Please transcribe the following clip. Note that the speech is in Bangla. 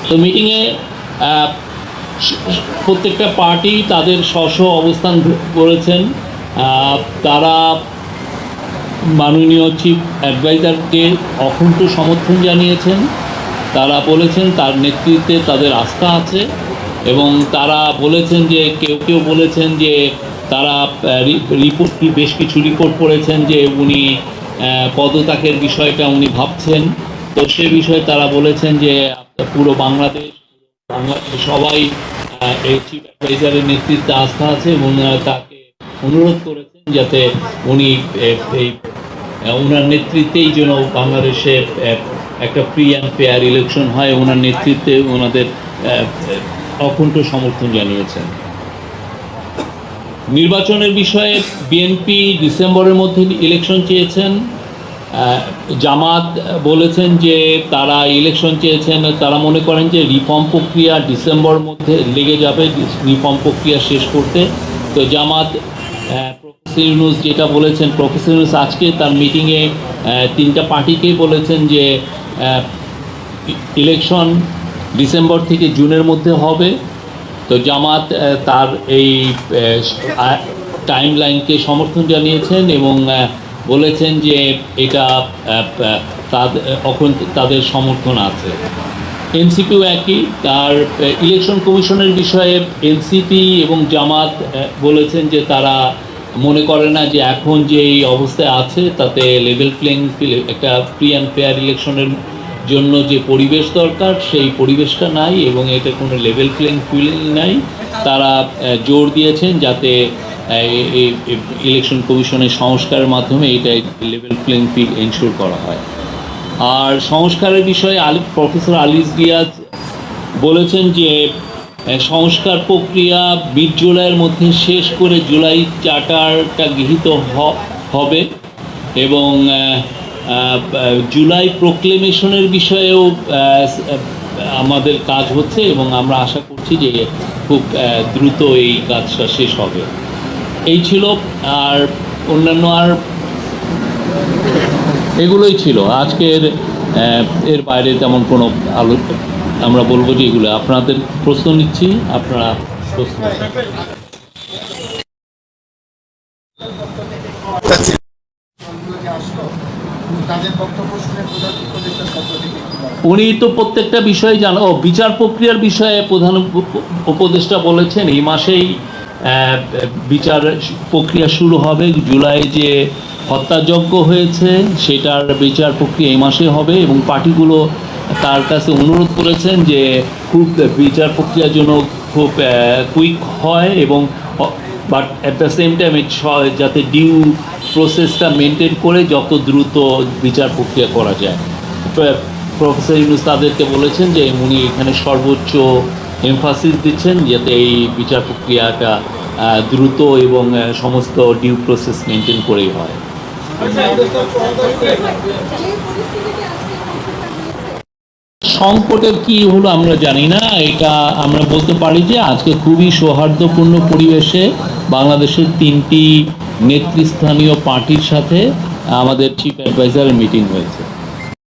তো মিটিংয়ে প্রত্যেকটা পার্টি তাদের স্ব অবস্থান করেছেন। তারা মাননীয় চিফ অ্যাডভাইজারকে অকুণ্ঠ সমর্থন জানিয়েছেন। তারা বলেছেন তার নেতৃত্বে তাদের আস্থা আছে, এবং তারা বলেছেন যে কেউ বলেছেন যে তারা বেশ কিছু রিপোর্ট করেছেন যে উনি পদত্যাগের বিষয়টা উনি ভাবছেন। তো সে বিষয়ে তারা বলেছেন যে পুরো বাংলাদেশ সবাই এই চিফ অ্যাডভাইজারের নেতৃত্বে আস্থা আছে, এবং তাকে অনুরোধ করেছেন যাতে উনি এই ওনার নেতৃত্বেই যেন বাংলাদেশে একটা ফ্রি অ্যান্ড ফেয়ার ইলেকশন হয়। ওনার নেতৃত্বে ওনাদের অকুণ্ঠ সমর্থন জানিয়েছেন। নির্বাচনের বিষয়ে বিএনপি ডিসেম্বরের মধ্যে ইলেকশন চেয়েছেন। জামাত বলেছেন যে তারা ইলেকশন চেয়েছেন, তারা মনে করেন যে রিফর্ম প্রক্রিয়া ডিসেম্বরের মধ্যে লেগে যাবে রিফর্ম প্রক্রিয়া শেষ করতে। তো জামাত প্রফেসর ইউনূস যেটা বলেছেন, প্রফেসর ইউনূস আজকে তার মিটিংয়ে তিনটা পার্টিকেই বলেছেন যে ইলেকশন ডিসেম্বর থেকে জুনের মধ্যে হবে। তো জামাত তার এই টাইম লাইনকে সমর্থন জানিয়েছেন এবং বলেছেন যে এটা তাদের সমর্থন আছে। এনসিপিও একই, তার ইলেকশন কমিশনের বিষয়ে এনসিপি এবং জামাত বলেছেন যে তারা মনে করে না যে এখন যে এই অবস্থায় আছে তাতে লেভেল প্লেইং ফিল্ড, একটা ফ্রি অ্যান্ড ফেয়ার ইলেকশনের জন্য যে পরিবেশ দরকার সেই পরিবেশটা নাই, এবং এটা কোনো লেভেল প্লেইং ফিল্ড নাই। তারা জোর দিয়েছেন যাতে ইলেকশন কমিশনের সংস্কারের মাধ্যমে এটা লেভেল প্লেইং ফিল্ড এনশিওর করা হয়। আর সংস্কারের বিষয়ে প্রফেসর আলিস রিয়াজ বলেছেন যে সংস্কার প্রক্রিয়া মিড জুলাইয়ের মধ্যে শেষ করে জুলাই চার্টারটা গৃহীত হবে, এবং জুলাই প্রোক্লেমেশনের বিষয়েও আমাদের কাজ হচ্ছে, এবং আমরা আশা করছি যে খুব দ্রুত এই কাজটা শেষ হবে। এই ছিল, আর অন্যান্য আর এগুলোই ছিল আজকের। এর বাইরে তেমন কোনো আমরা বলবো যে এগুলো আপনাদের প্রশ্ন নিচ্ছি, আপনারা প্রশ্ন। উনি তো প্রত্যেকটা বিষয়ে বিচার প্রক্রিয়ার বিষয়ে প্রধান উপদেষ্টা বলেছেন এই মাসেই বিচার প্রক্রিয়া শুরু হবে। জুলাই যে হত্যাযজ্ঞ হয়েছে সেটার বিচার প্রক্রিয়া এই মাসে হবে, এবং পার্টিগুলো তার কাছে অনুরোধ করেছেন যে খুব বিচার প্রক্রিয়ার জন্য খুব কুইক হয়, এবং but at the same time যাতে ডিউ প্রসেসটা মেনটেন করে যত দ্রুত বিচার প্রক্রিয়া করা যায়। প্রফেসর ইউনূস তাদেরকে বলেছেন যে উনি এখানে সর্বোচ্চ এমফাসিস দিচ্ছেন যাতে এই বিচার প্রক্রিয়াটা দ্রুত এবং সমস্ত ডিউ প্রসেস মেনটেন করেই হয়। সংকটের কি হলো আমরা জানি না, এটা আমরা বলতে পারি যে আজকে খুবই সৌহার্দ্যপূর্ণ পরিবেশে বাংলাদেশের তিনটি নেতৃস্থানীয় পার্টির সাথে আমাদের চিফ অ্যাডভাইজারের মিটিং হয়েছে।